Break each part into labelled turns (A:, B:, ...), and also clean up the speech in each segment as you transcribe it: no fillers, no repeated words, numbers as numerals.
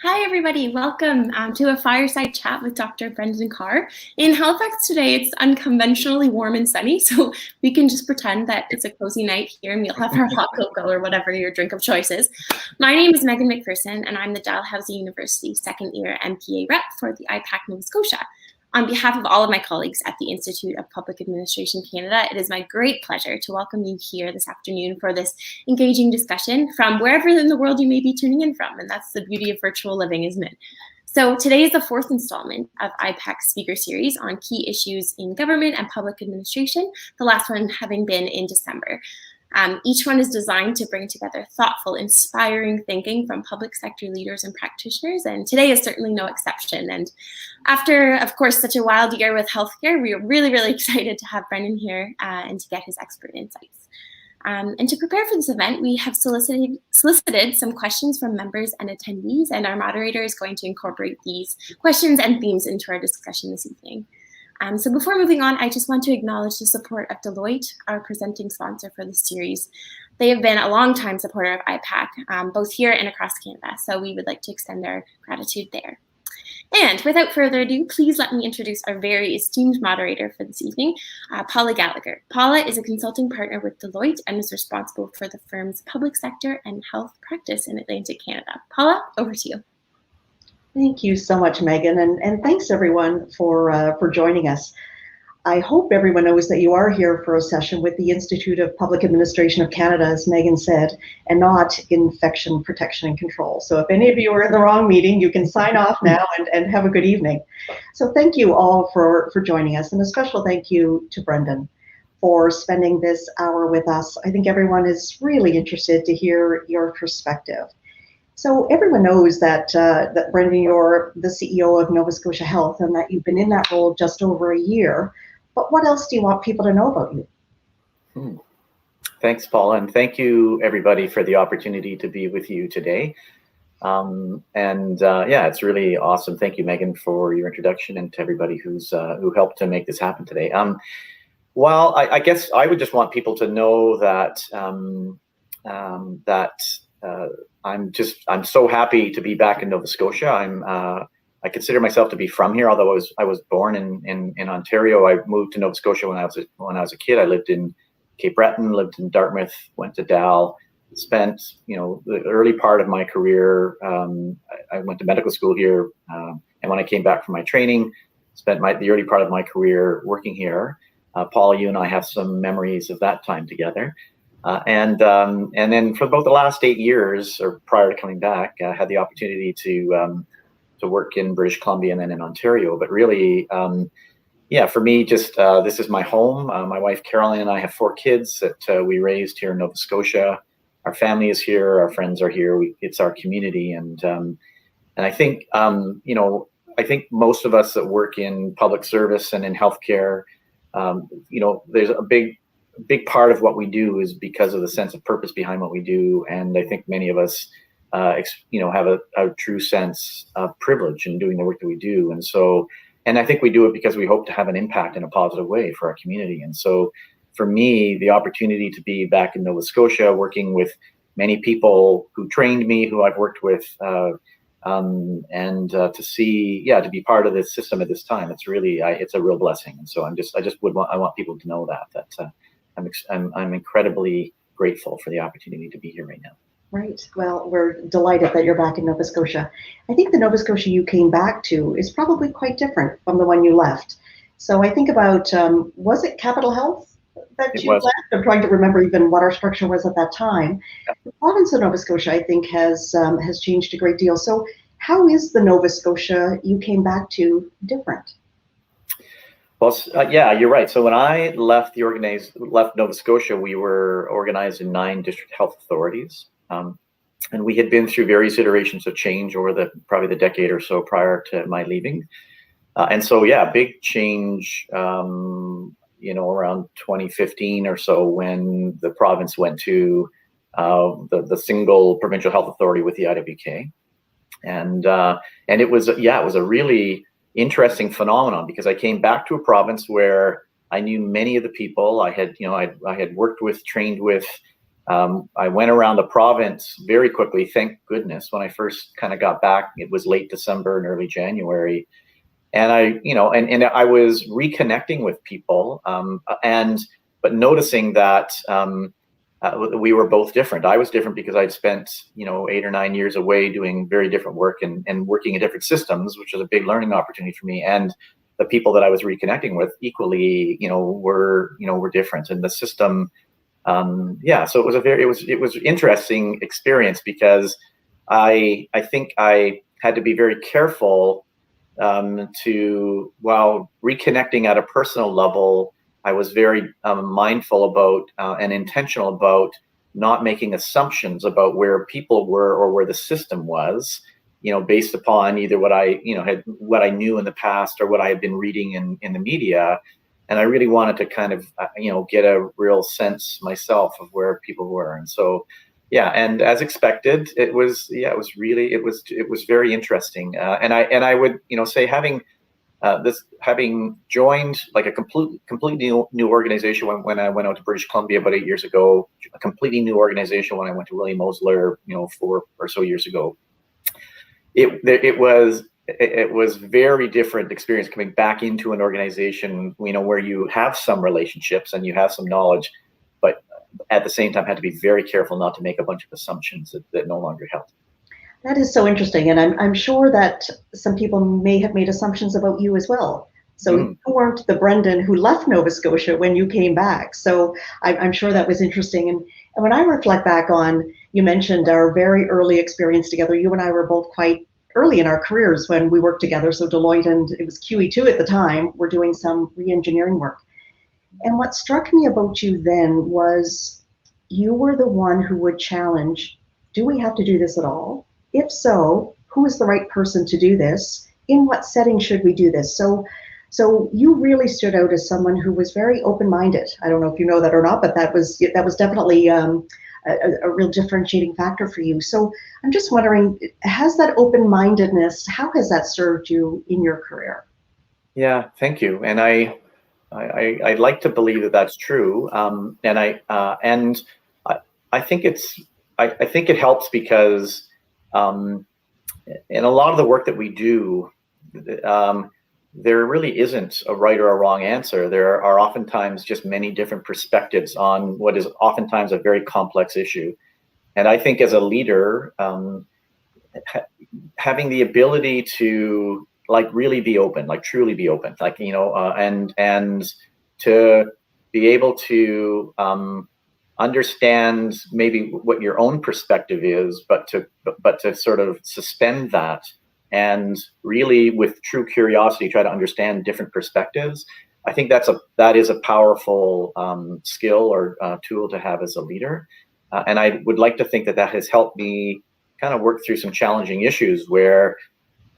A: Hi, everybody. Welcome to a Fireside chat with Dr. Brendan Carr. In Halifax today, it's unconventionally warm and sunny, so we can just pretend that it's a cozy night here and we'll have our hot cocoa or whatever your drink of choice is. My name is Megan McPherson, and I'm the Dalhousie University second-year MPA rep for the IPAC Nova Scotia. On behalf of all of my colleagues at the Institute of Public Administration Canada, it is my great pleasure to welcome you here this afternoon for this engaging discussion from wherever in the world you may be tuning in from, and that's the beauty of virtual living, isn't it? So today is the fourth installment of IPAC's speaker series on key issues in government and public administration, the last one having been in December. Each one is designed to bring together thoughtful, inspiring thinking from public sector leaders and practitioners, and today is certainly no exception. And after, of course, such a wild year with healthcare, we are really, really excited to have Brendan here and to get his expert insights. And to prepare for this event, we have solicited some questions from members and attendees, and our moderator is going to incorporate these questions and themes into our discussion this evening. So before moving on, I just want to acknowledge the support of Deloitte, our presenting sponsor for this series. They have been a long-time supporter of IPAC, both here and across Canada, so we would like to extend our gratitude there. And without further ado, please let me introduce our very esteemed moderator for this evening, Paula Gallagher. Paula is a consulting partner with Deloitte and is responsible for the firm's public sector and health practice in Atlantic Canada. Paula, over to you.
B: Thank you so much, Megan, and thanks everyone for joining us. I hope everyone knows that you are here for a session with the Institute of Public Administration of Canada, as Megan said, and not Infection Protection and Control. So if any of you are in the wrong meeting, you can sign off now and have a good evening. So thank you all for joining us, and a special thank you to Brendan for spending this hour with us. I think everyone is really interested to hear your perspective. So everyone knows that Brendan, you're the CEO of Nova Scotia Health and that you've been in that role just over a year. But what else do you want people to know about you?
C: Thanks, Paula, and thank you everybody for the opportunity to be with you today. Yeah, it's really awesome. Thank you, Megan, for your introduction, and to everybody who helped to make this happen today. Well, I guess I would just want people to know that I'm so happy to be back in Nova Scotia. I consider myself to be from here, although I was born in Ontario. I moved to Nova Scotia when I was a kid. I lived in Cape Breton, lived in Dartmouth, went to Dal, spent the early part of my career. I went to medical school here, and when I came back from my training, spent the early part of my career working here. Paula, you and I have some memories of that time together. And then for about the last 8 years, or prior to coming back, I had the opportunity to work in British Columbia and then in Ontario. But really, yeah, for me, just this is my home. My wife Caroline and I have 4 kids that we raised here in Nova Scotia. Our family is here. Our friends are here. It's our community, and I think I think most of us that work in public service and in healthcare, there's a big part of what we do is because of the sense of purpose behind what we do, and I think many of us have a true sense of privilege in doing the work that we do, and I think we do it because we hope to have an impact in a positive way for our community. And so for me, the opportunity to be back in Nova Scotia working with many people who trained me, who I've worked with, and to be part of this system at this time, it's a real blessing. And so I want people to know that I'm incredibly grateful for the opportunity to be here right now.
B: Right. Well, we're delighted that you're back in Nova Scotia. I think the Nova Scotia you came back to is probably quite different from the one you left. So I think about, was it Capital Health that you left? I'm trying to remember even what our structure was at that time. Yeah. The province of Nova Scotia, I think, has changed a great deal. So how is the Nova Scotia you came back to different?
C: Well, yeah, you're right. So when I left Nova Scotia, we were organized in 9 district health authorities. And we had been through various iterations of change over probably the decade or so prior to my leaving. And so, yeah, big change, around 2015 or so, when the province went to the single provincial health authority with the IWK. And it was a really interesting phenomenon, because I came back to a province where I knew many of the people I had worked with, trained with, I went around the province very quickly, thank goodness. When I first kind of got back, it was late December and early January. And I was reconnecting with people, but noticing that we were both different. I was different because I'd spent 8 or 9 years away doing very different work and working in different systems, which was a big learning opportunity for me. And the people that I was reconnecting with equally, were different. And the system, so it was interesting experience, because I think I had to be very careful while reconnecting at a personal level. I was very mindful about and intentional about not making assumptions about where people were or where the system was, based upon either what I knew in the past or what I had been reading in the media. And I really wanted to kind of, get a real sense myself of where people were. And so, and as expected, it was very interesting. And I would, say having joined like a completely new organization when I went out to British Columbia about 8 years ago, a completely new organization when I went to William Osler, 4 or so years ago. It was very different experience coming back into an organization, where you have some relationships and you have some knowledge, but at the same time had to be very careful not to make a bunch of assumptions that no longer held.
B: That is so interesting, and I'm sure that some people may have made assumptions about you as well. So you weren't the Brendan who left Nova Scotia when you came back. So I'm sure that was interesting. And when I reflect back on, you mentioned our very early experience together. You and I were both quite early in our careers when we worked together. So Deloitte, and it was QE2 at the time, were doing some re-engineering work. And what struck me about you then was you were the one who would challenge, do we have to do this at all? If so, who is the right person to do this? In what setting should we do this? So you really stood out as someone who was very open-minded. I don't know if you know that or not, but that was definitely a real differentiating factor for you. So I'm just wondering, has that open-mindedness, how has that served you in your career?
C: Yeah, thank you. And I'd like to believe that that's true. And I think it helps because in a lot of the work that we do, there really isn't a right or a wrong answer. There are oftentimes just many different perspectives on what is oftentimes a very complex issue. And I think as a leader, having the ability to really be open, truly be open, and to be able to understand maybe what your own perspective is, but to sort of suspend that and really with true curiosity try to understand different perspectives. I think that is a powerful skill or tool to have as a leader. And I would like to think that has helped me kind of work through some challenging issues where,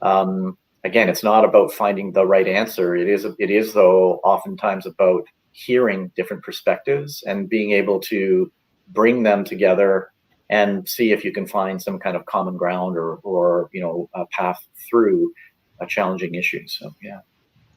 C: again, it's not about finding the right answer. It is though oftentimes about hearing different perspectives and being able to bring them together and see if you can find some kind of common ground or a path through a challenging issue. So yeah.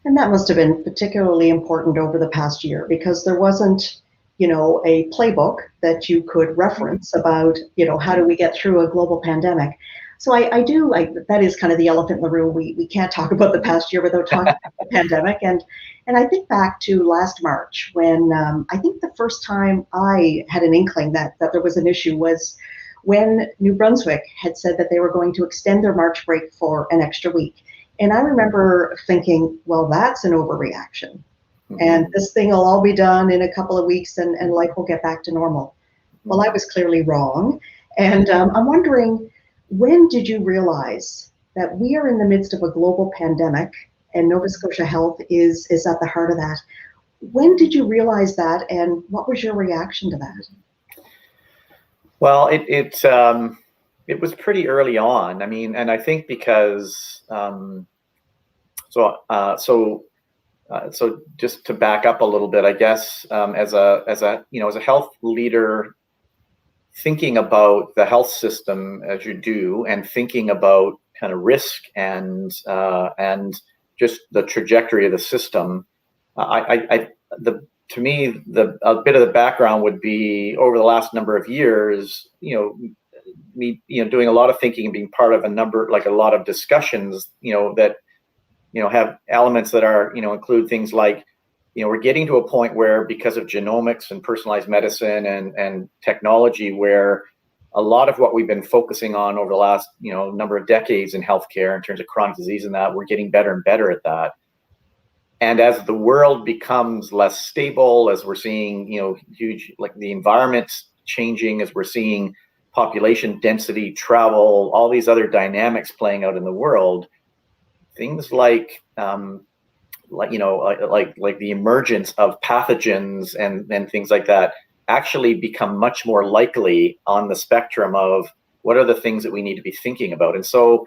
B: And that must have been particularly important over the past year, because there wasn't, a playbook that you could reference about, how do we get through a global pandemic. So that is kind of the elephant in the room. We can't talk about the past year without talking about the pandemic. And I think back to last March when I think the first time I had an inkling that there was an issue was when New Brunswick had said that they were going to extend their March break for an extra week. And I remember thinking, well, that's an overreaction. Mm-hmm. And this thing will all be done in a couple of weeks and life will get back to normal. Well, I was clearly wrong. And I'm wondering, when did you realize that we are in the midst of a global pandemic and Nova Scotia Health is at the heart of that? When did you realize that, and what was your reaction to that?
C: Well, it was pretty early on. I mean, and I think because so just to back up a little bit, I guess as a health leader, thinking about the health system as you do, and thinking about kind of risk and just the trajectory of the system, the to me, a bit of the background would be over the last number of years, me, doing a lot of thinking and being part of a lot of discussions, that, have elements that are, include things like, we're getting to a point where, because of genomics and personalized medicine and technology, where a lot of what we've been focusing on over the last, number of decades in healthcare in terms of chronic disease and that, we're getting better and better at that. And as the world becomes less stable, as we're seeing, huge, like the environment's changing, as we're seeing population density, travel, all these other dynamics playing out in the world, things like the emergence of pathogens and things like that actually become much more likely on the spectrum of what are the things that we need to be thinking about. And so,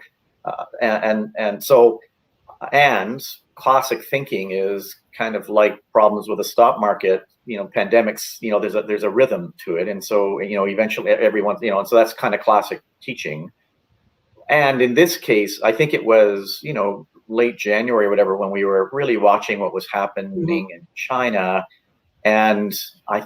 C: and classic thinking is kind of like problems with the stock market, pandemics, there's a rhythm to it. And so, eventually everyone, and so that's kind of classic teaching. And in this case, I think it was, late January or whatever, when we were really watching what was happening in China. And I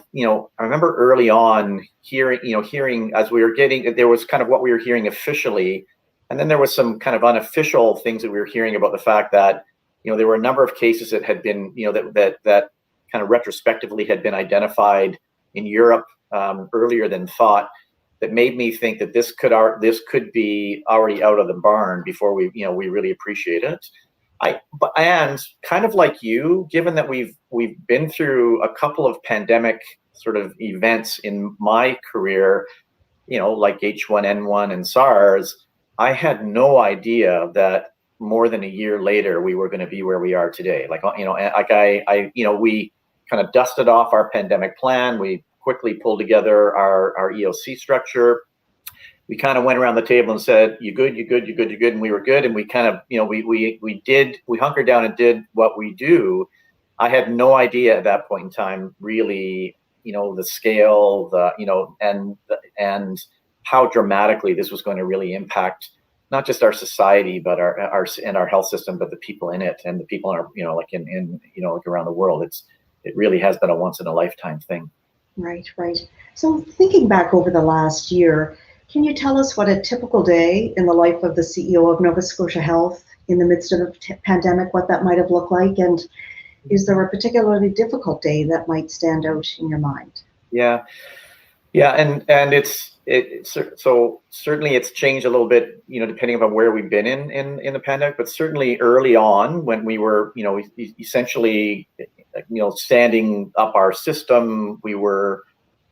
C: remember early on hearing as we were getting, there was kind of what we were hearing officially. And then there was some kind of unofficial things that we were hearing about the fact that, there were a number of cases that had been, that kind of retrospectively had been identified in Europe earlier than thought, that made me think that this could be already out of the barn before we really appreciate it. And kind of like you, given that we've been through a couple of pandemic sort of events in my career, like H1N1 and SARS, I had no idea that more than a year later we were going to be where we are today. We kind of dusted off our pandemic plan. We quickly pulled together our EOC structure. We kind of went around the table and said, you good, you good, you good, you good. And we were good. And we kind of, we hunkered down and did what we do. I had no idea at that point in time, really, the scale, and how dramatically this was going to really impact not just our society, but our health system, but the people in it and the people in our, like around the world. It really has been a once in a lifetime thing.
B: Right. So thinking back over the last year, can you tell us what a typical day in the life of the CEO of Nova Scotia Health in the midst of the pandemic, what that might have looked like? And is there a particularly difficult day that might stand out in your mind?
C: Yeah. And so certainly it's changed a little bit, depending upon where we've been in the pandemic, but certainly early on when we were, essentially, standing up our system, we were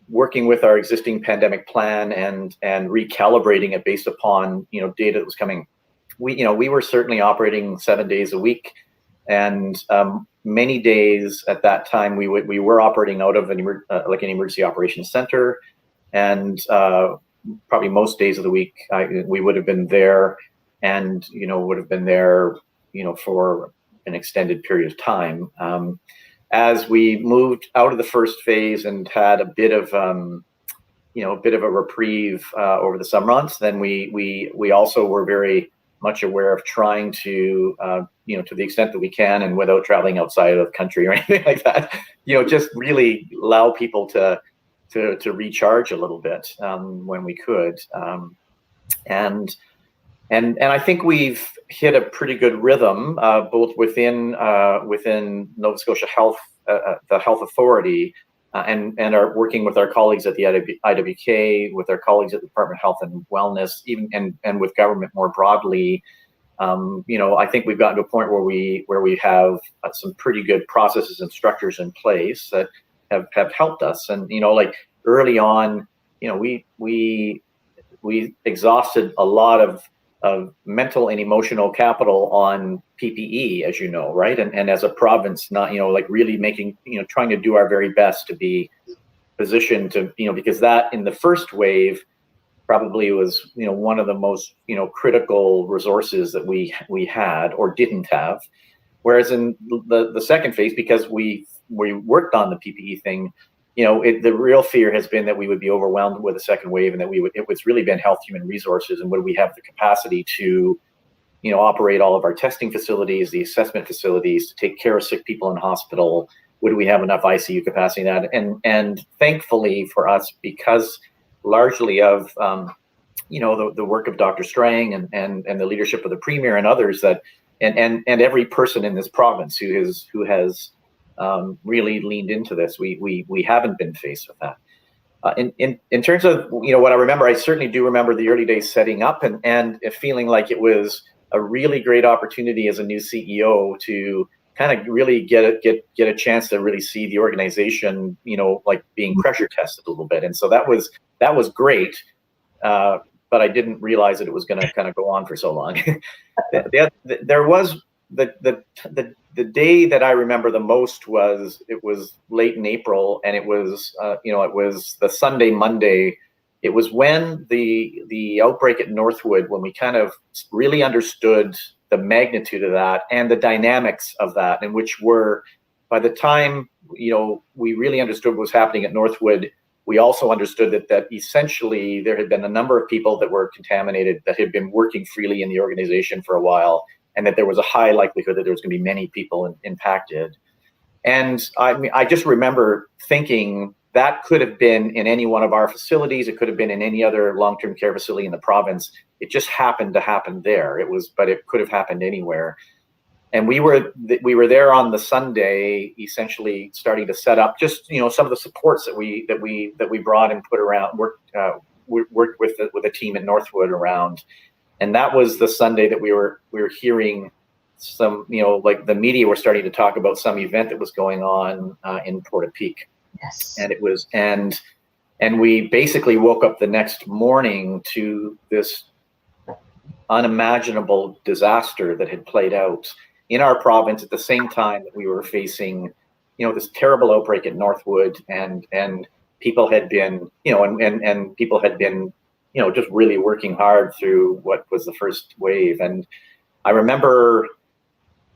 C: working with our existing pandemic plan and recalibrating it based upon, data that was coming. We were certainly operating 7 days a week, and many days at that time we were operating out of an emergency operations center, and probably most days of the week we would have been there, and would have been there for an extended period of time. As we moved out of the first phase and had a bit of a reprieve over the summer months, then we also were very much aware of trying to to the extent that we can, and without traveling outside of the country or anything like that, just really allow people to recharge a little bit when we could, and I think we've hit a pretty good rhythm both within Nova Scotia Health, the health authority, and are working with our colleagues at the IWK, with our colleagues at the Department of Health and Wellness, even and with government more broadly. I think we've gotten to a point where we have some pretty good processes and structures in place that have helped us. And like early on, we exhausted a lot of mental and emotional capital on PPE, as right? And as a province, not, really making, trying to do our very best to be positioned to, because that in the first wave probably was, one of the most, critical resources that we had or didn't have. Whereas in the second phase, because we worked on the PPE thing, the real fear has been that we would be overwhelmed with a second wave, and that it's really been health human resources, and would we have the capacity to, operate all of our testing facilities, the assessment facilities, to take care of sick people in hospital, would we have enough ICU capacity in that? And thankfully for us, because largely of the work of Dr. Strang and the leadership of the Premier and others, that and every person in this province who has really leaned into this, we haven't been faced with that. In terms of what I remember, I certainly do remember the early days setting up and feeling like it was a really great opportunity as a new CEO to kind of really get a chance to really see the organization, like being pressure tested a little bit. And so that was great, but I didn't realize that it was going to kind of go on for so long. There was the day that I remember the most was late in April, and it was it was the Sunday, Monday. It was when the outbreak at Northwood, when we kind of really understood the magnitude of that and the dynamics of that, and which were, by the time we really understood what was happening at Northwood, we also understood that essentially there had been a number of people that were contaminated that had been working freely in the organization for a while, and that there was a high likelihood that there was going to be many people impacted. And I just remember thinking that could have been in any one of our facilities. It could have been in any other long-term care facility in the province. It just happened to happen there. But it could have happened anywhere. And we were there on the Sunday, essentially starting to set up just some of the supports that we brought and put around, worked with the team at Northwood around. And that was the Sunday that we were hearing some, like the media were starting to talk about some event that was going on in Portapique.
B: Yes.
C: And it was, and we basically woke up the next morning to this unimaginable disaster that had played out in our province at the same time that we were facing, this terrible outbreak at Northwood, and people had been, and people had been, just really working hard through what was the first wave. And I remember,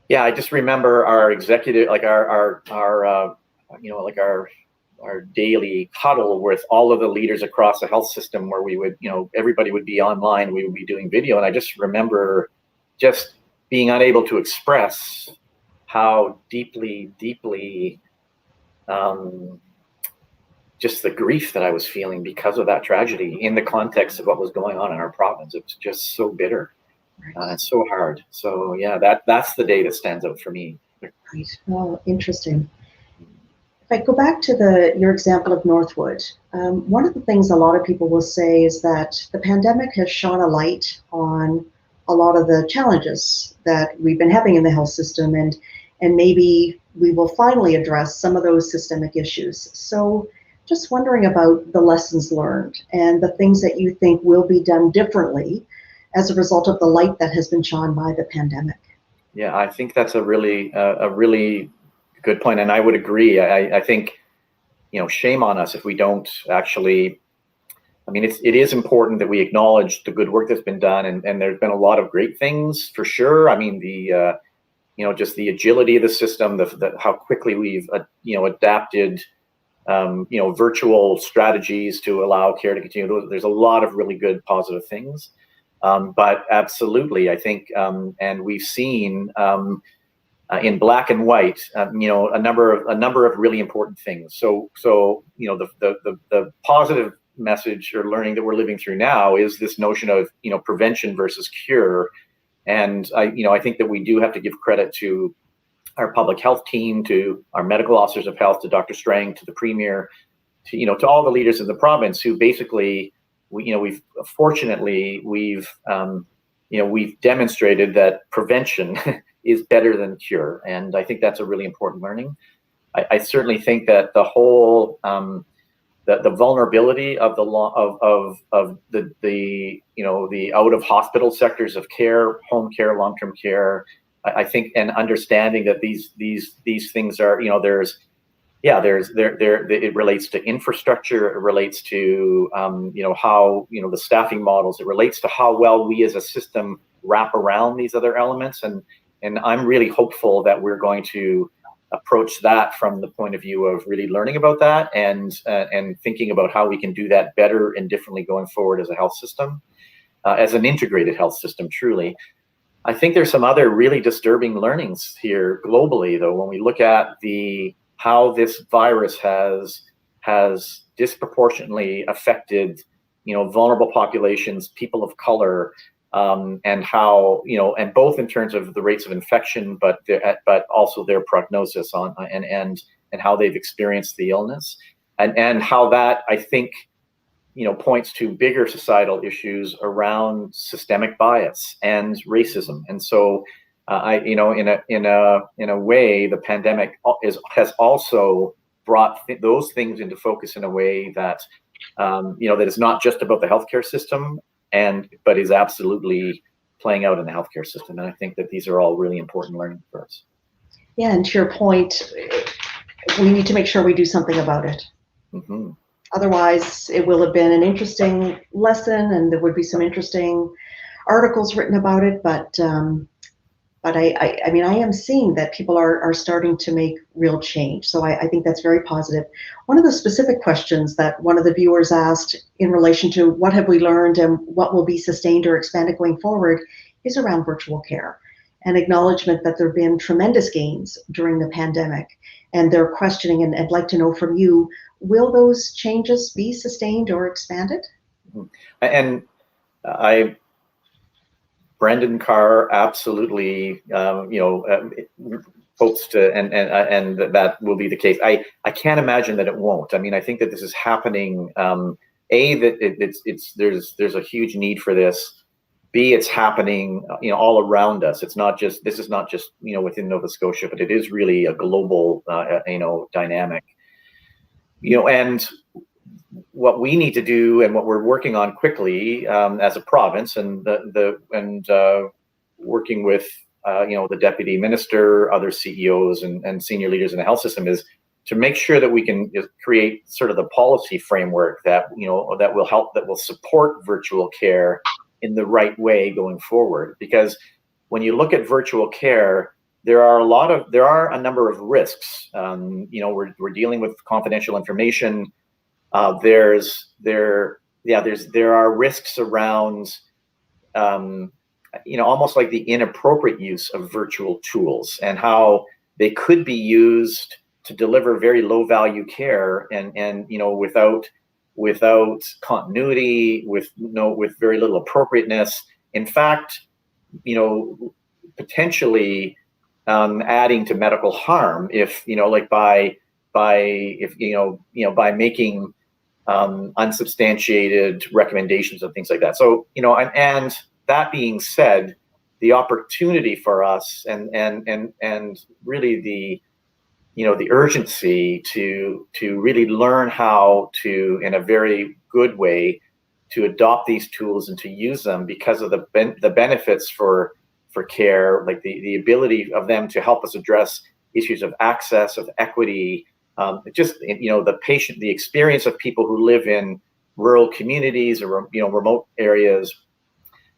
C: I just remember our executive, like our daily huddle with all of the leaders across the health system, where we would, everybody would be online, we would be doing video. And I just remember just being unable to express how deeply, just the grief that I was feeling because of that tragedy in the context of what was going on in our province. It was just so bitter. It's so hard. So yeah, that's the day that stands out for me.
B: Right. Well, interesting. If I go back to your example of Northwood, one of the things a lot of people will say is that the pandemic has shone a light on a lot of the challenges that we've been having in the health system, and maybe we will finally address some of those systemic issues. So just wondering about the lessons learned and the things that you think will be done differently as a result of the light that has been shone by the pandemic.
C: Yeah, I think that's a really good point, and I would agree. I think, shame on us if we don't actually. I mean, it is important that we acknowledge the good work that's been done, and there's been a lot of great things for sure. I mean, just the agility of the system, how quickly we've adapted, virtual strategies to allow care to continue. There's a lot of really good positive things, but absolutely, I think, and we've seen in black and white, a number of really important things. So the positive message or learning that we're living through now is this notion of prevention versus cure. And I think that we do have to give credit to our public health team, to our medical officers of health, to Dr. Strang, to the Premier, to all the leaders in the province who basically, we've demonstrated that prevention is better than cure. And I think that's a really important learning. I certainly think that the whole the vulnerability of the out of hospital sectors of care, home care, long-term care, I think, and understanding that these things are, it relates to infrastructure, it relates to how the staffing models, it relates to how well we as a system wrap around these other elements, and I'm really hopeful that we're going to approach that from the point of view of really learning about that and thinking about how we can do that better and differently going forward as a health system, as an integrated health system, truly. I think there's some other really disturbing learnings here globally, though, when we look at the how this virus has disproportionately affected, vulnerable populations, people of color, and how, and both in terms of the rates of infection, but also their prognosis on and how they've experienced the illness, and how that, I think, points to bigger societal issues around systemic bias and racism. And so, in a way, the pandemic has also brought those things into focus in a way that, that is not just about the healthcare system, but is absolutely playing out in the healthcare system. And I think that these are all really important learning for us.
B: Yeah, and to your point, we need to make sure we do something about it.
C: Mm-hmm.
B: Otherwise, it will have been an interesting lesson, and there would be some interesting articles written about it. But I mean, I am seeing that people are starting to make real change. So I think that's very positive. One of the specific questions that one of the viewers asked in relation to what have we learned and what will be sustained or expanded going forward is around virtual care, and acknowledgement that there have been tremendous gains during the pandemic. And they're questioning, and I'd like to know from you, will those changes be sustained or expanded?
C: And Brendan Carr absolutely, hopes to, and that will be the case. I can't imagine that it won't. I mean, I think that this is happening. That there's a huge need for this. B, it's happening, all around us. This is not just, within Nova Scotia, but it is really a global, dynamic. And what we need to do, and what we're working on quickly as a province, and working with the deputy minister, other CEOs, and senior leaders in the health system, is to make sure that we can create sort of the policy framework that that will support virtual care in the right way going forward. Because when you look at virtual care, there are a number of risks. We're dealing with confidential information. There are risks around, almost like the inappropriate use of virtual tools, and how they could be used to deliver very low value care, and without continuity, with very little appropriateness. In fact, potentially adding to medical harm if by making unsubstantiated recommendations and things like that. So, and that being said, the opportunity for us and really the urgency to really learn how to, in a very good way, to adopt these tools and to use them because of the benefits for care, like the ability of them to help us address issues of access, of equity, the experience of people who live in rural communities or remote areas,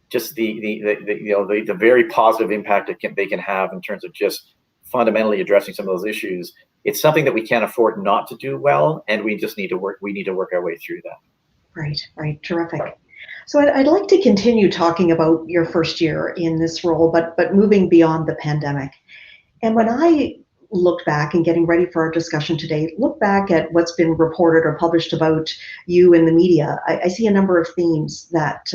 C: just the very positive impact they can have in terms of just fundamentally addressing some of those issues. It's something that we can't afford not to do well, and we need to work our way through that.
B: Right, terrific. So I'd like to continue talking about your first year in this role, but moving beyond the pandemic. And when I look back, and getting ready for our discussion today, look back at what's been reported or published about you in the media, I see a number of themes that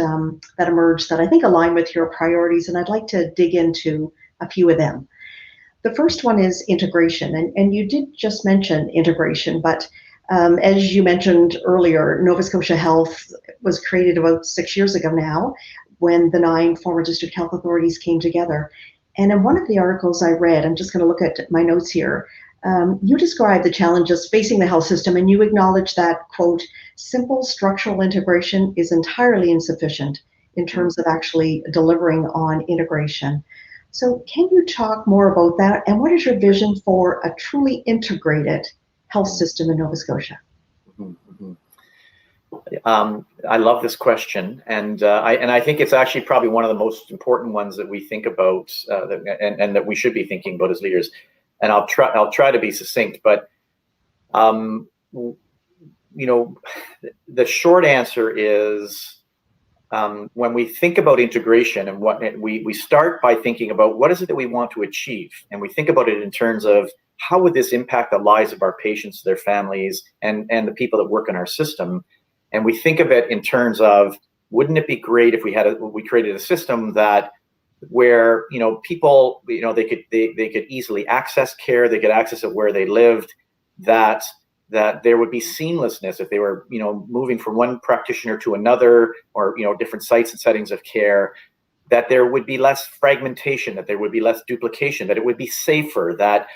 B: emerge that I think align with your priorities, and I'd like to dig into a few of them. The first one is integration, and you did just mention integration, but as you mentioned earlier, Nova Scotia Health was created about 6 years ago now, when the 9 former district health authorities came together. And in one of the articles I read, I'm just going to look at my notes here, you describe the challenges facing the health system, and you acknowledge that, quote, simple structural integration is entirely insufficient in terms of actually delivering on integration. So can you talk more about that, and what is your vision for a truly integrated health system in Nova Scotia?
C: I love this question, and I think it's actually probably one of the most important ones that we think about, and that we should be thinking about as leaders. And I'll try to be succinct, but the short answer is when we think about integration and what we start by thinking about what is it that we want to achieve, and we think about it in terms of how would this impact the lives of our patients, their families, and the people that work in our system. And we think of it in terms of, wouldn't it be great if we created a system that where people they could easily access care, they could access it where they lived, that there would be seamlessness if they were moving from one practitioner to another, or different sites and settings of care, that there would be less fragmentation, that there would be less duplication, that it would be safer, that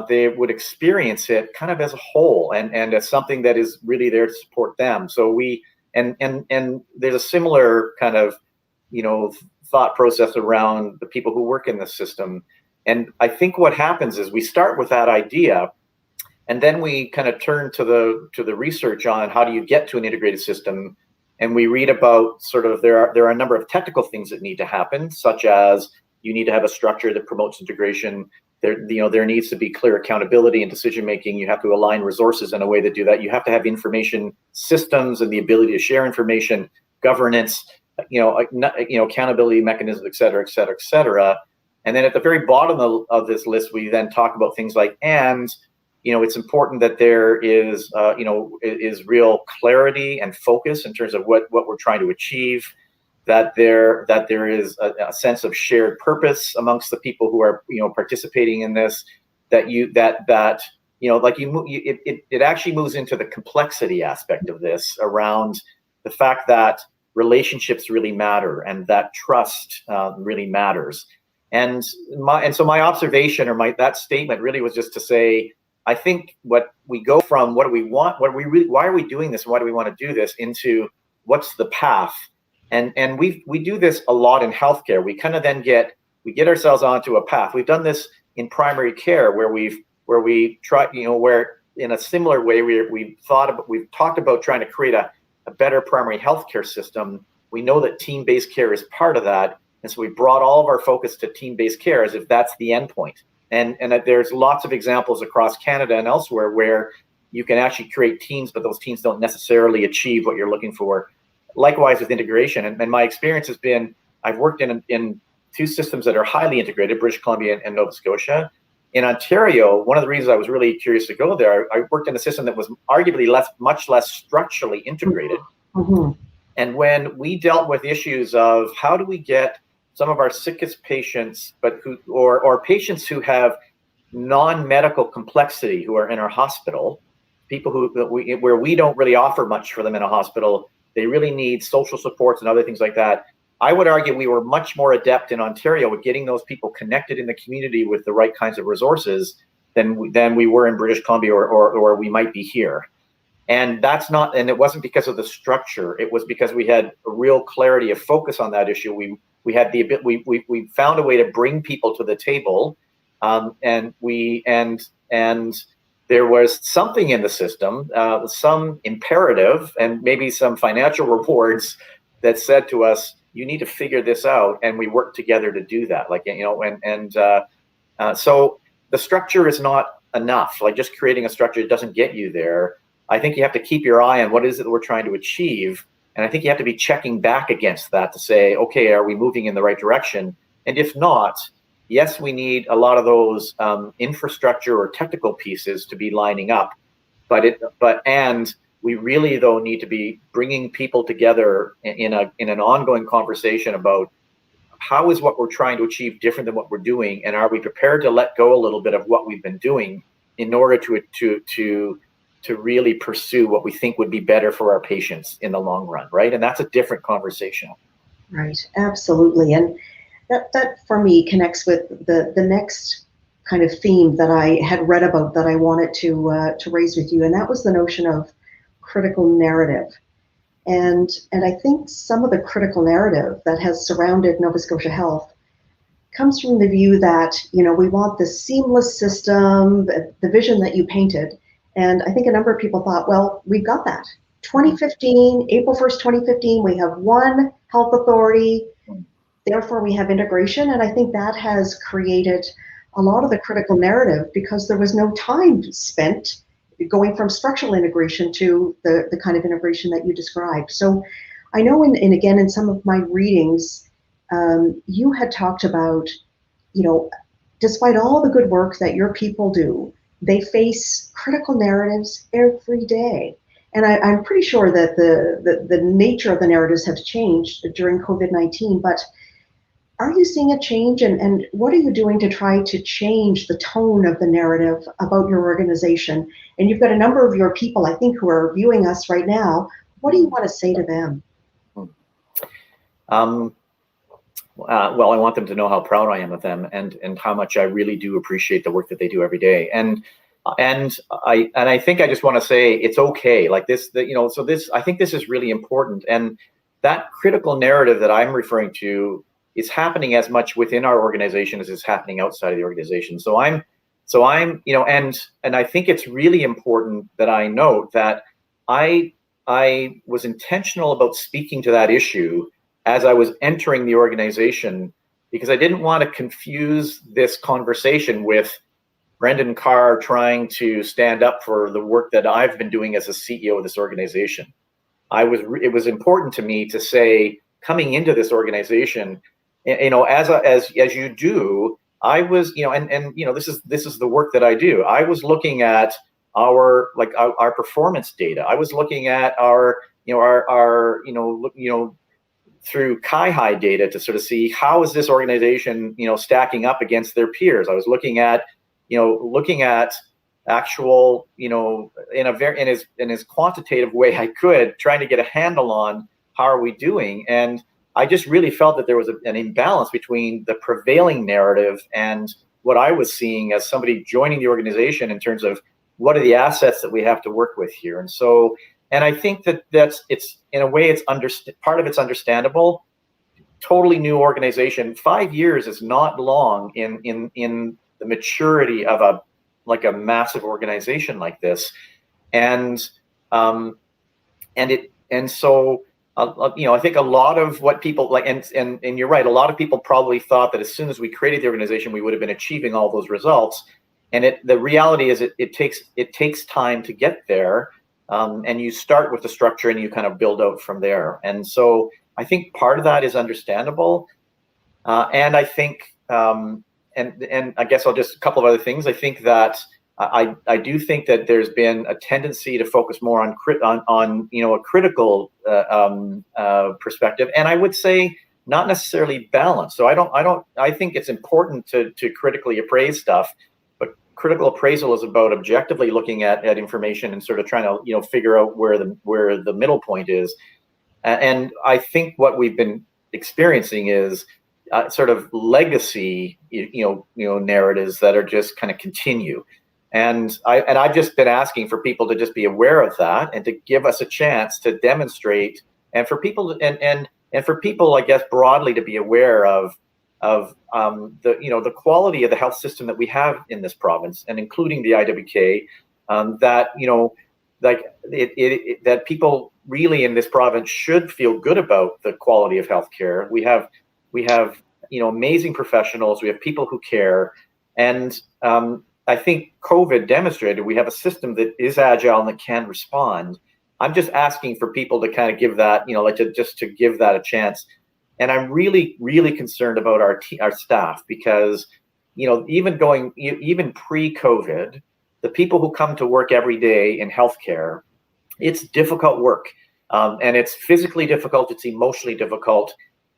C: they would experience it kind of as a whole, and as something that is really there to support them. So and there's a similar kind of thought process around the people who work in the system. And I think what happens is we start with that idea, and then we kind of turn to the research on how do you get to an integrated system, and we read about sort of there are a number of technical things that need to happen, such as you need to have a structure that promotes integration. There needs to be clear accountability and decision making. You have to align resources in a way to do that. You have to have information systems and the ability to share information, governance, accountability mechanisms, et cetera, et cetera, et cetera. And then at the very bottom of this list, we then talk about things like, it's important that there is real clarity and focus in terms of what we're trying to achieve, that there is a sense of shared purpose amongst the people who are participating in this, it actually moves into the complexity aspect of this, around the fact that relationships really matter and that trust really matters. And so my observation, or that statement really was just to say, I think what we go from what do we want, why are we doing this, and why do we want to do this, into what's the path. And we do this a lot in healthcare. We kind of then get ourselves onto a path. We've done this in primary care, where we try, where in a similar way we've talked about trying to create a better primary healthcare system. We know that team-based care is part of that. And so we brought all of our focus to team-based care as if that's the end point. And there's lots of examples across Canada and elsewhere where you can actually create teams, but those teams don't necessarily achieve what you're looking for. Likewise with integration. And my experience has been, I've worked in two systems that are highly integrated, British Columbia and Nova Scotia. In Ontario, one of the reasons I was really curious to go there, I worked in a system that was arguably much less structurally integrated. Mm-hmm. And when we dealt with issues of how do we get some of our sickest patients, or patients who have non-medical complexity, who are in our hospital, people where we don't really offer much for them in a hospital, they really need social supports and other things like that. I would argue we were much more adept in Ontario with getting those people connected in the community with the right kinds of resources than we were in British Columbia or we might be here. And it wasn't because of the structure. It was because we had a real clarity of focus on that issue. We had we found a way to bring people to the table, and there was something in the system, some imperative and maybe some financial rewards that said to us, you need to figure this out, and we worked together to do that. So the structure is not enough. Like just creating a structure doesn't get you there. I think you have to keep your eye on what is it that we're trying to achieve. And I think you have to be checking back against that to say, okay, are we moving in the right direction? And if not, yes, we need a lot of those infrastructure or technical pieces to be lining up. And we really, though, need to be bringing people together in an ongoing conversation about how is what we're trying to achieve different than what we're doing, and are we prepared to let go a little bit of what we've been doing in order to really pursue what we think would be better for our patients in the long run, right? And that's a different conversation.
B: Right, absolutely. And that for me connects with the next kind of theme that I had read about that I wanted to raise with you, and that was the notion of critical narrative. And I think some of the critical narrative that has surrounded Nova Scotia Health comes from the view that, we want this seamless system, the vision that you painted. And I think a number of people thought, well, we've got that. 2015, April 1st, 2015, we have one health authority, therefore we have integration. And I think that has created a lot of the critical narrative because there was no time spent going from structural integration to the kind of integration that you described. So I know again, in some of my readings, you had talked about, despite all the good work that your people do, they face critical narratives every day. And I'm pretty sure that the nature of the narratives have changed during COVID-19, but are you seeing a change, and what are you doing to try to change the tone of the narrative about your organization? And you've got a number of your people, I think, who are viewing us right now. What do you want to say to them?
C: Well, I want them to know how proud I am of them, and how much I really do appreciate the work that they do every day. And I think I just want to say it's okay. Like this, so this, I think this is really important. And that critical narrative that I'm referring to is happening as much within our organization as is happening outside of the organization. So I'm, and I think it's really important that I note that I was intentional about speaking to that issue as I was entering the organization, because I didn't want to confuse this conversation with Brendan Carr trying to stand up for the work that I've been doing as a CEO of this organization. It was important to me to say, coming into this organization, as you do, I was, this is the work that I do. I was looking at our performance data. I was looking at our through Kai data to sort of see how is this organization, stacking up against their peers. I was looking at actual, in as quantitative way I could, trying to get a handle on how are we doing. And I just really felt that there was an imbalance between the prevailing narrative and what I was seeing as somebody joining the organization in terms of what are the assets that we have to work with here. And so, and I think it's in a way, part of it's understandable. Totally new organization. 5 years is not long in the maturity of a massive organization like this. So I think a lot of what people and you're right, a lot of people probably thought that as soon as we created the organization, we would have been achieving all those results. And the reality is it takes time to get there. And you start with the structure and you kind of build out from there. And so I think part of that is understandable. And I think, and I guess I'll just a couple of other things. I think that I do think that there's been a tendency to focus more on a critical perspective, and I would say not necessarily balanced. So I think it's important to critically appraise stuff, but critical appraisal is about objectively looking at information and sort of trying to figure out where the middle point is. And I think what we've been experiencing is sort of legacy narratives that are just kind of continue. And I've just been asking for people to just be aware of that and to give us a chance to demonstrate, and for people and for people, I guess, broadly to be aware of the quality of the health system that we have in this province, and including the IWK, that people really in this province should feel good about the quality of healthcare. We have amazing professionals. We have people who care, and I think COVID demonstrated we have a system that is agile and that can respond. I'm just asking for people to kind of give that, to give that a chance. And I'm really, really concerned about our staff, because, even pre-COVID, the people who come to work every day in healthcare, it's difficult work, and it's physically difficult, it's emotionally difficult,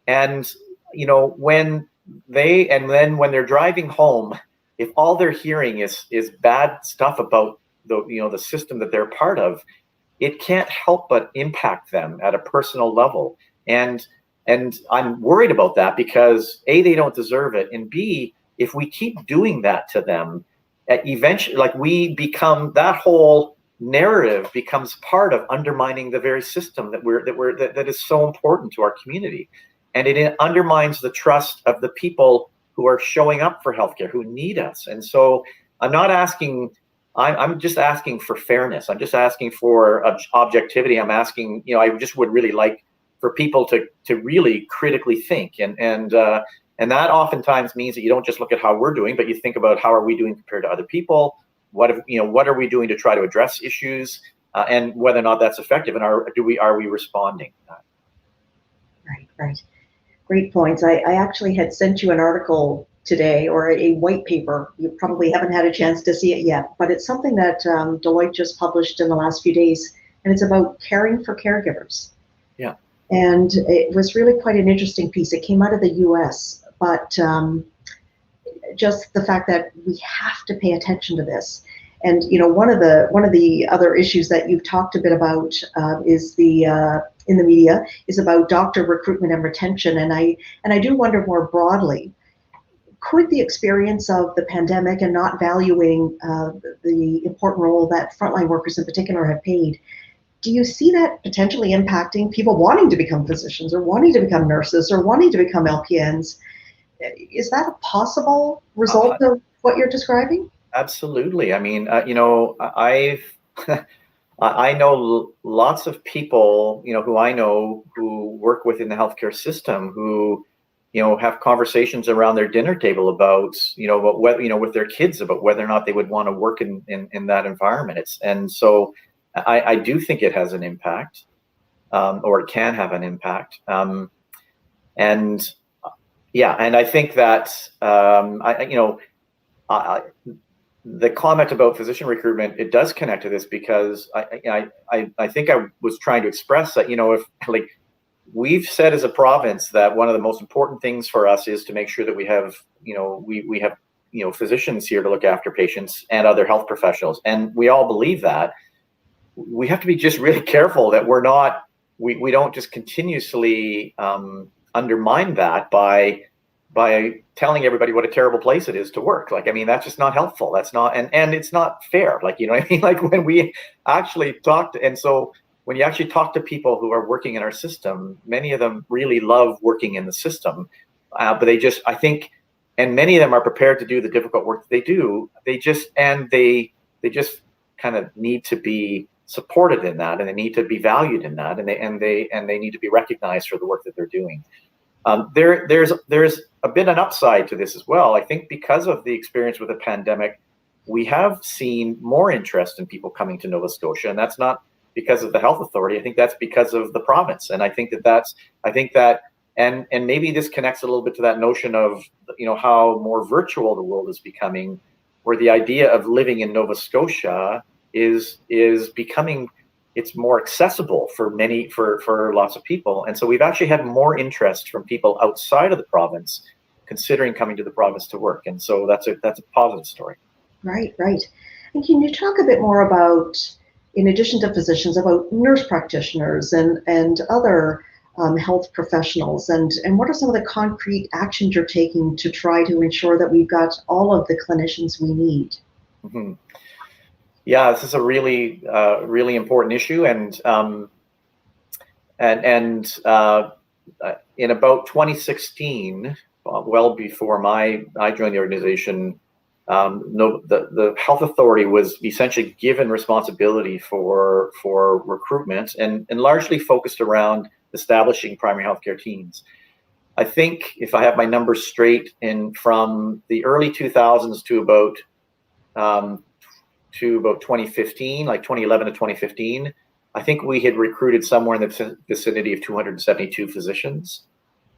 C: and when they're driving home, if all they're hearing is bad stuff about the system that they're part of, it can't help but impact them at a personal level. And I'm worried about that, because A, they don't deserve it, and B, if we keep doing that to them, eventually, we become, that whole narrative becomes part of undermining the very system that is so important to our community, and it undermines the trust of the people who are showing up for healthcare, who need us. And so I'm just asking for fairness. I'm just asking for objectivity. I'm asking, I just would really like for people to really critically think. And that oftentimes means that you don't just look at how we're doing, but you think about how are we doing compared to other people? what are we doing to try to address issues, and whether or not that's effective, and are we responding?
B: Right. Great points. I actually had sent you an article today, or a white paper. You probably haven't had a chance to see it yet, but it's something that Deloitte just published in the last few days, and it's about caring for caregivers.
C: Yeah.
B: And it was really quite an interesting piece. It came out of the US, but just the fact that we have to pay attention to this. And one of the other issues that you've talked a bit about is in the media is about doctor recruitment and retention. And I do wonder more broadly, could the experience of the pandemic and not valuing the important role that frontline workers in particular have played, do you see that potentially impacting people wanting to become physicians, or wanting to become nurses, or wanting to become LPNs? Is that a possible result of what you're describing?
C: Absolutely. I mean, I know lots of people, who I know who work within the healthcare system who, have conversations around their dinner table about, with their kids about whether or not they would want to work in that environment. And so I do think it has an impact, or it can have an impact. And I think that, the comment about physician recruitment, it does connect to this, because I think I was trying to express that, if we've said as a province that one of the most important things for us is to make sure that we have, we have, physicians here to look after patients and other health professionals. And we all believe that. We have to be just really careful that we don't just continuously undermine that by telling everybody what a terrible place it is to work. That's just not helpful. That's not, and it's not fair. When we actually when you actually talk to people who are working in our system, many of them really love working in the system, but and many of them are prepared to do the difficult work that they do. They just kind of need to be supported in that, and they need to be valued in that, and they need to be recognized for the work that they're doing. There's a bit an upside to this as well. I think because of the experience with the pandemic, we have seen more interest in people coming to Nova Scotia, and that's not because of the health authority. I think that's because of the province, and I think that and maybe this connects a little bit to that notion of how more virtual the world is becoming, where the idea of living in Nova Scotia is becoming, it's more accessible for lots of people. And so we've actually had more interest from people outside of the province considering coming to the province to work. And so that's a positive story.
B: Right. And can you talk a bit more about, in addition to physicians, about nurse practitioners and other health professionals, and what are some of the concrete actions you're taking to try to ensure that we've got all of the clinicians we need?
C: Mm-hmm. Yeah, this is a really, really important issue, and in about 2016, well before I joined the organization, the health authority was essentially given responsibility for recruitment, and largely focused around establishing primary healthcare teams. I think, if I have my numbers straight, from the early 2000s to about 2015, like 2011 to 2015, I think we had recruited somewhere in the vicinity of 272 physicians.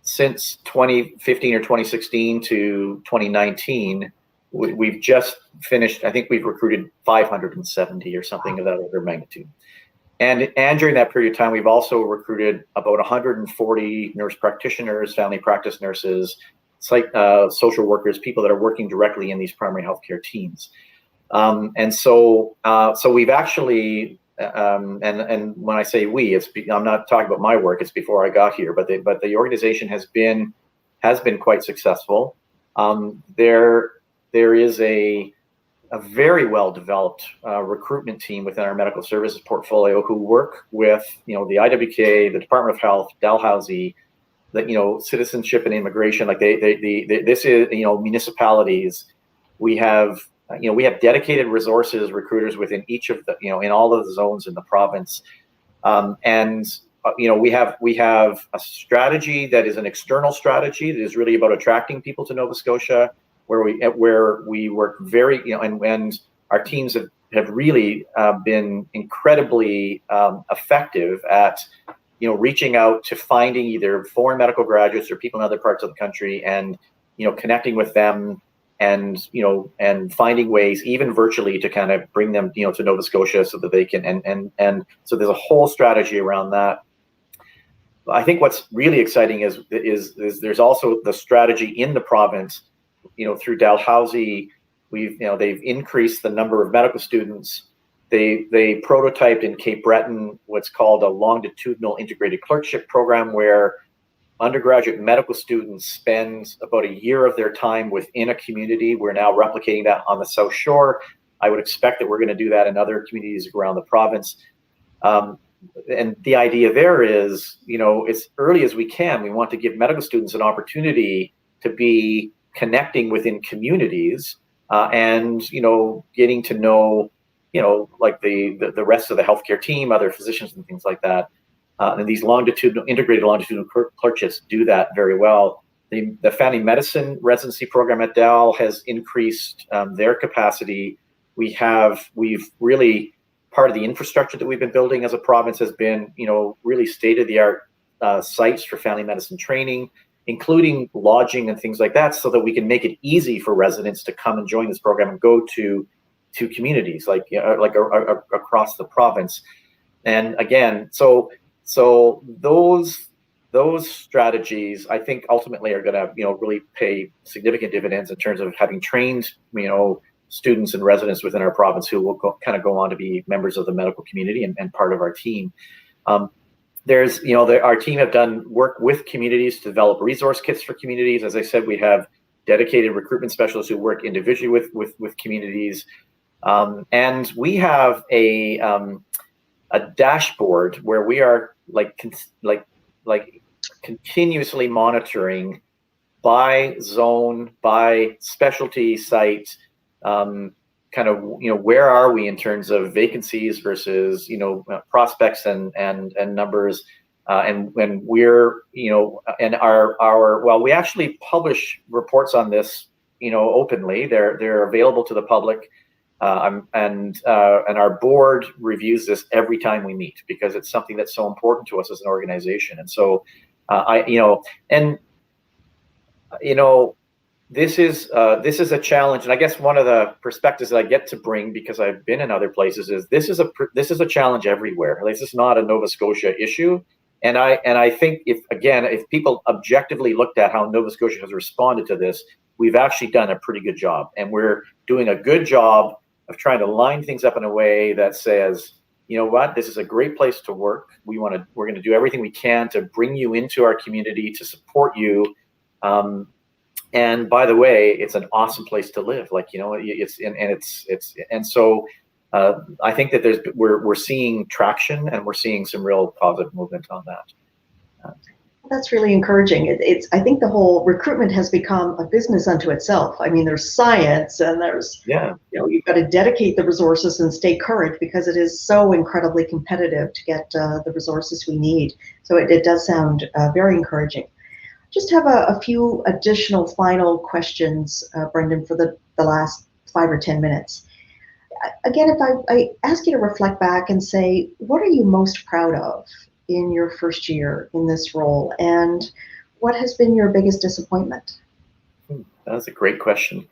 C: Since 2015 or 2016 to 2019, we've just finished, I think we've recruited 570 or something of that order of magnitude. And during that period of time, we've also recruited about 140 nurse practitioners, family practice nurses, social workers, people that are working directly in these primary healthcare teams. And so we've actually, and when I say we, I'm not talking about my work, it's before I got here, but the organization has been quite successful. There is a very well developed recruitment team within our medical services portfolio who work with, the IWK, the Department of Health, Dalhousie, citizenship and immigration, this is, municipalities. We have dedicated resources, recruiters within each of the, in all of the zones in the province. We have a strategy that is an external strategy that is really about attracting people to Nova Scotia, where we work very, and our teams have really been incredibly effective at reaching out to finding either foreign medical graduates or people in other parts of the country, and connecting with them, and and finding ways, even virtually, to kind of bring them to Nova Scotia so that they can, and so there's a whole strategy around that. I think what's really exciting is there's also the strategy in the province, through Dalhousie. They've increased the number of medical students. They prototyped in Cape Breton what's called a longitudinal integrated clerkship program, where undergraduate medical students spend about a year of their time within a community. We're now replicating that on the South Shore. I would expect that we're going to do that in other communities around the province. And the idea there is, as early as we can, we want to give medical students an opportunity to be connecting within communities, and getting to know like the rest of the healthcare team, other physicians and things like that. And these integrated longitudinal clerkships do that very well. The family medicine residency program at Dal has increased their capacity. We've really, part of the infrastructure that we've been building as a province has been, really state-of-the-art sites for family medicine training, including lodging and things like that, so that we can make it easy for residents to come and join this program and go to communities like across the province. And again, so those strategies, I think, ultimately are going to really pay significant dividends in terms of having trained students and residents within our province who will go on to be members of the medical community and part of our team. Our team have done work with communities to develop resource kits for communities. As I said, we have dedicated recruitment specialists who work individually with communities, and we have a dashboard where we are continuously monitoring by zone, by specialty site, where are we in terms of vacancies versus prospects and numbers, and when we're and our we actually publish reports on this openly. They're available to the public, and our board reviews this every time we meet, because it's something that's so important to us as an organization. And so this is a challenge, and I guess one of the perspectives that I get to bring, because I've been in other places, is this is a challenge everywhere. This is not a Nova Scotia issue, and I think if people objectively looked at how Nova Scotia has responded to this, we've actually done a pretty good job, and we're doing a good job of trying to line things up in a way that says, this is a great place to work. We're going to do everything we can to bring you into our community, to support you. And by the way, it's an awesome place to live. So I think that we're seeing traction, and we're seeing some real positive movement on that.
B: That's really encouraging. I think the whole recruitment has become a business unto itself. I mean, there's science, and there's, you've got to dedicate the resources and stay current, because it is so incredibly competitive to get the resources we need. So it does sound very encouraging. Just have a few additional final questions, Brendan, for the last 5 or 10 minutes. Again, if I ask you to reflect back and say, what are you most proud of in your first year in this role, and what has been your biggest disappointment?
C: That's a great question.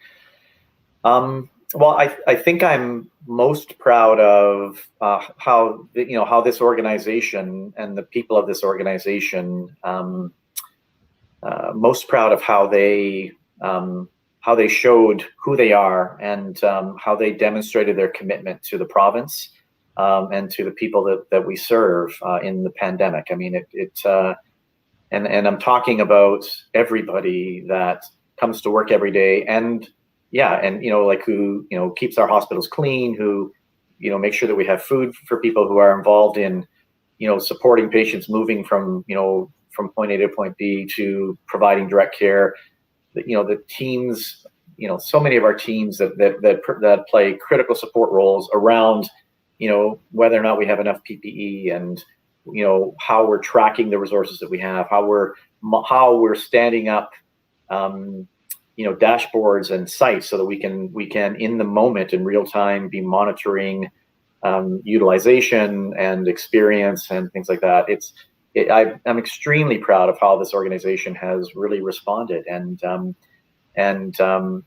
C: Well, I think I'm most proud of how this organization and the people of this organization, most proud of how they showed who they are, and how they demonstrated their commitment to the province, and to the people that we serve in the pandemic. I mean, and I'm talking about everybody that comes to work every day, and who keeps our hospitals clean, who make sure that we have food for people, who are involved in supporting patients moving from point A to point B, to providing direct care. The teams, so many of our teams that play critical support roles around, whether or not we have enough PPE, and how we're tracking the resources that we have, how we're standing up dashboards and sites so that we can in the moment in real time be monitoring utilization and experience and things like that. I'm extremely proud of how this organization has really responded,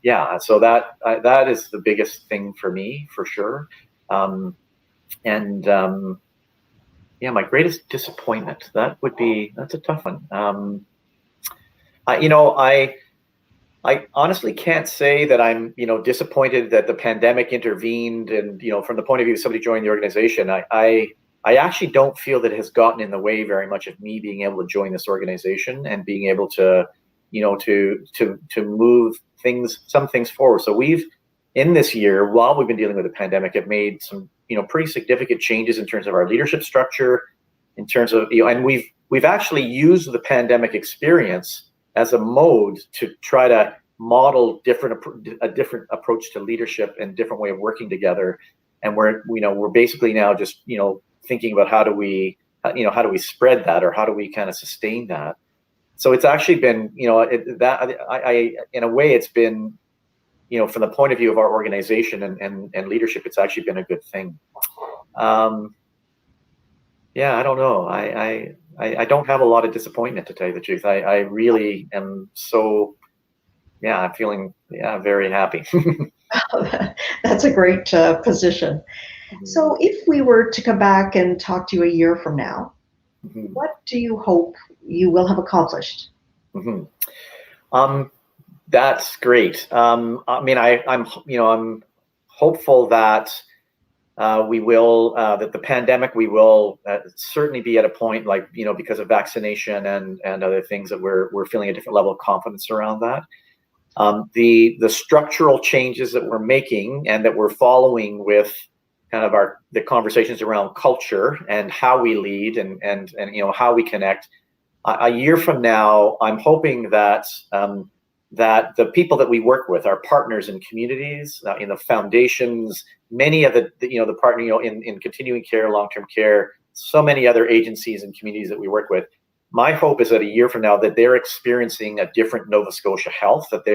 C: yeah, so that is the biggest thing for me, for sure. Yeah, my greatest disappointment, that's a tough one. I honestly can't say that I'm, disappointed that the pandemic intervened, and from the point of view of somebody joining the organization, I actually don't feel that it has gotten in the way very much of me being able to join this organization and being able to, to move some things forward. So we've, in this year, while we've been dealing with the pandemic, have made some, pretty significant changes in terms of our leadership structure, in terms of, and we've actually used the pandemic experience as a mode to try to model a different approach to leadership and different way of working together. And we're basically now just, thinking about how do we spread that, or how do we kind of sustain that. So it's actually been, in a way, it's been, from the point of view of our organization and leadership, it's actually been a good thing. Yeah, I don't know. I don't have a lot of disappointment, to tell you the truth. I really am so, I'm feeling, very happy.
B: That's a great position. Mm-hmm. So if we were to come back and talk to you a year from now, mm-hmm. what do you hope you will have accomplished?
C: Mm-hmm. That's great. I'm hopeful that we will, that the pandemic, we will certainly be at a point, like, because of vaccination and other things, that we're feeling a different level of confidence around that. The structural changes that we're making and that we're following with kind of the conversations around culture and how we lead and how we connect. A year from now, I'm hoping that that the people that we work with, our partners in communities, in the foundations, many of the partner, in continuing care, long-term care, so many other agencies and communities that we work with. My hope is that a year from now, that they're experiencing a different Nova Scotia Health, that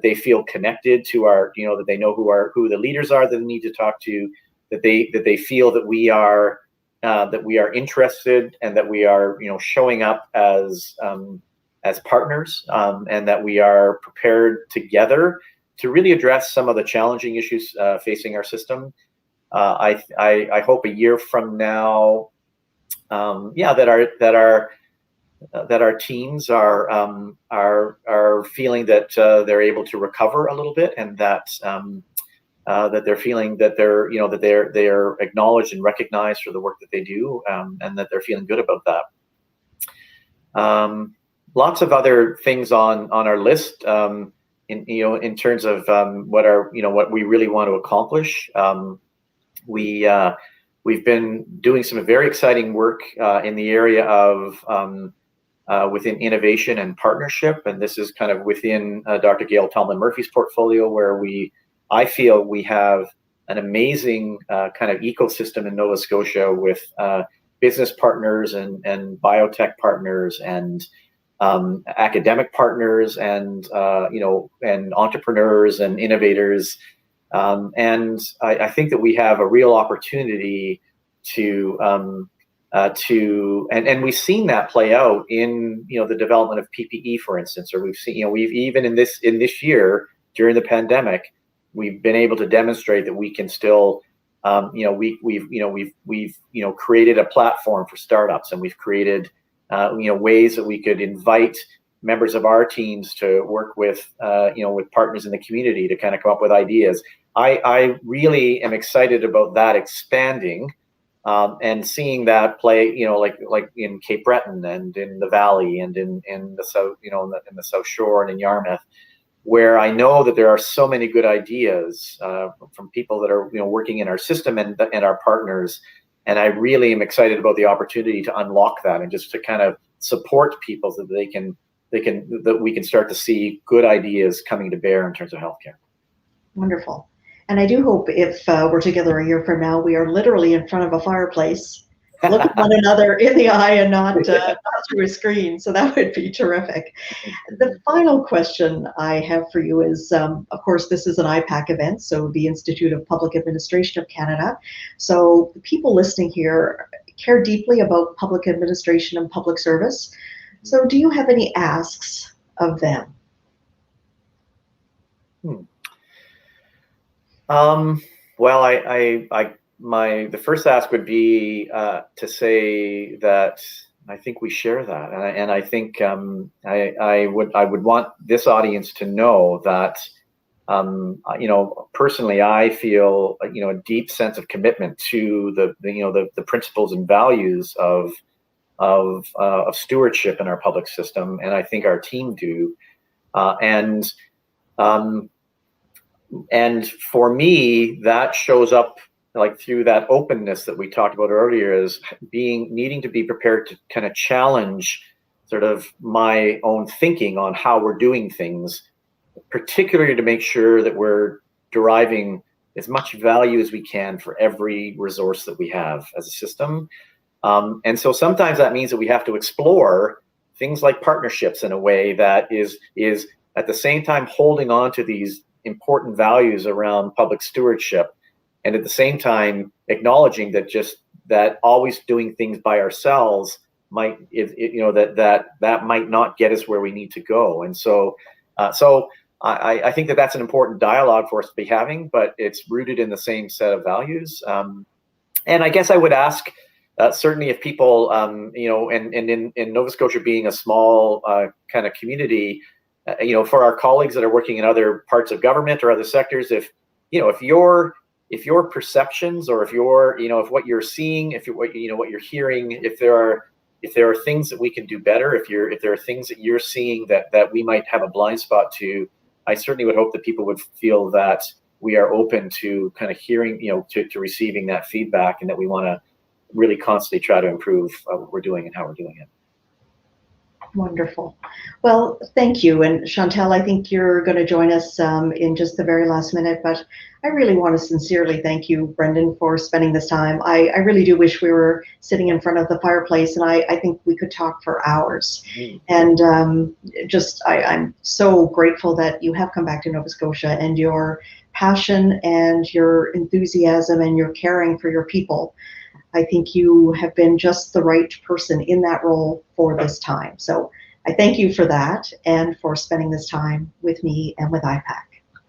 C: they feel connected to our, that they know who the leaders are that they need to talk to, that they feel that we are interested, and that we are, showing up as partners, and that we are prepared together to really address some of the challenging issues facing our system. I hope a year from now, that our teams are feeling that they're able to recover a little bit, and that they're feeling that they're acknowledged and recognized for the work that they do, and that they're feeling good about that. Lots of other things on our list, in terms of what we really want to accomplish. We've been doing some very exciting work in the area of within innovation and partnership, and this is kind of within Dr. Gail Tallman-Murphy's portfolio, where I feel we have an amazing kind of ecosystem in Nova Scotia with business partners and biotech partners and academic partners and and entrepreneurs and innovators, and I think that we have a real opportunity to and we've seen that play out in the development of PPE, for instance, or we've seen we've even in this year during the pandemic, we've been able to demonstrate that we can still we've created a platform for startups, and we've created ways that we could invite members of our teams to work with with partners in the community to kind of come up with ideas. I really am excited about that expanding, and seeing that play, like in Cape Breton and in the Valley and in the South, in the South Shore and in Yarmouth, where I know that there are so many good ideas from people that are working in our system and our partners. And I really am excited about the opportunity to unlock that and just to kind of support people so that that we can start to see good ideas coming to bear in terms of healthcare.
B: Wonderful. And I do hope if we're together a year from now, we are literally in front of a fireplace look at one another in the eye and not through a screen. So that would be terrific. The final question I have for you is, of course, this is an IPAC event, so the Institute of Public Administration of Canada. So the people listening here care deeply about public administration and public service. So do you have any asks of them?
C: Well, the first ask would be to say that I think we share that, and I think I would want this audience to know that personally I feel a deep sense of commitment to the principles and values of stewardship in our public system, and I think our team do, and for me that shows up like through that openness that we talked about earlier, is needing to be prepared to kind of challenge sort of my own thinking on how we're doing things, particularly to make sure that we're deriving as much value as we can for every resource that we have as a system. And so sometimes that means that we have to explore things like partnerships in a way that is at the same time holding on to these important values around public stewardship, and at the same time acknowledging that always doing things by ourselves might that might not get us where we need to go. And so I think that that's an important dialogue for us to be having, but it's rooted in the same set of values. And I guess I would ask, certainly if people, and in Nova Scotia being a small kind of community, for our colleagues that are working in other parts of government or other sectors, if your perceptions, or if what you're seeing, what you're hearing, if there are things that we can do better, if there are things that you're seeing that we might have a blind spot to, I certainly would hope that people would feel that we are open to kind of hearing, to receiving that feedback, and that we want to really constantly try to improve what we're doing and how we're doing it.
B: Wonderful. Well, thank you. And Chantal, I think you're going to join us in just the very last minute, but I really want to sincerely thank you, Brendan, for spending this time. I really do wish we were sitting in front of the fireplace, and I think we could talk for hours. And I'm so grateful that you have come back to Nova Scotia, and your passion and your enthusiasm and your caring for your people. I think you have been just the right person in that role for this time. So I thank you for that, and for spending this time with me and with IPAC.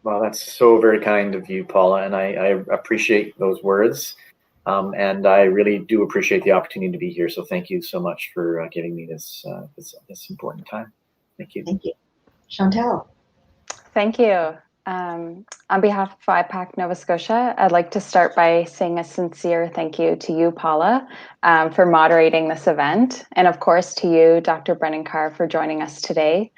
C: Well, that's so very kind of you, Paula, and I appreciate those words. And I really do appreciate the opportunity to be here. So thank you so much for giving me this important time. Thank you.
B: Thank you. Chantal.
D: Thank you. On behalf of IPAC Nova Scotia, I'd like to start by saying a sincere thank you to you, Paula, for moderating this event, and of course to you, Dr. Brendan Carr, for joining us today.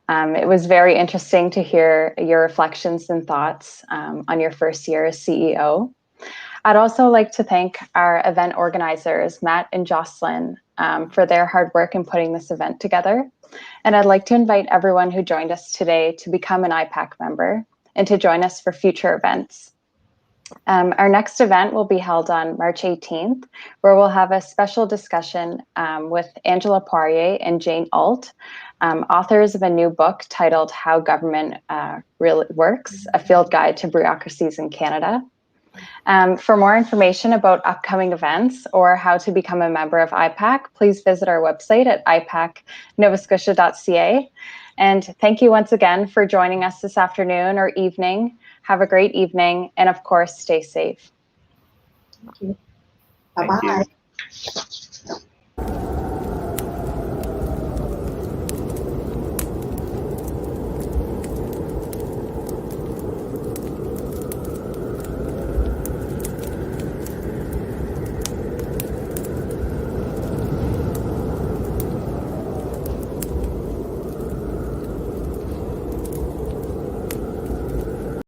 D: It was very interesting to hear your reflections and thoughts on your first year as CEO. I'd also like to thank our event organizers, Matt and Jocelyn, for their hard work in putting this event together. And I'd like to invite everyone who joined us today to become an IPAC member and to join us for future events. Our next event will be held on March 18th, where we'll have a special discussion with Angela Poirier and Jane Alt, authors of a new book titled How Government Really Works, A Field Guide to Bureaucracies in Canada. For more information about upcoming events or how to become a member of IPAC, please visit our website at ipacnovascotia.ca. And thank you once again for joining us this afternoon or evening. Have a great evening, and of course, stay safe.
B: Thank you. Bye-bye.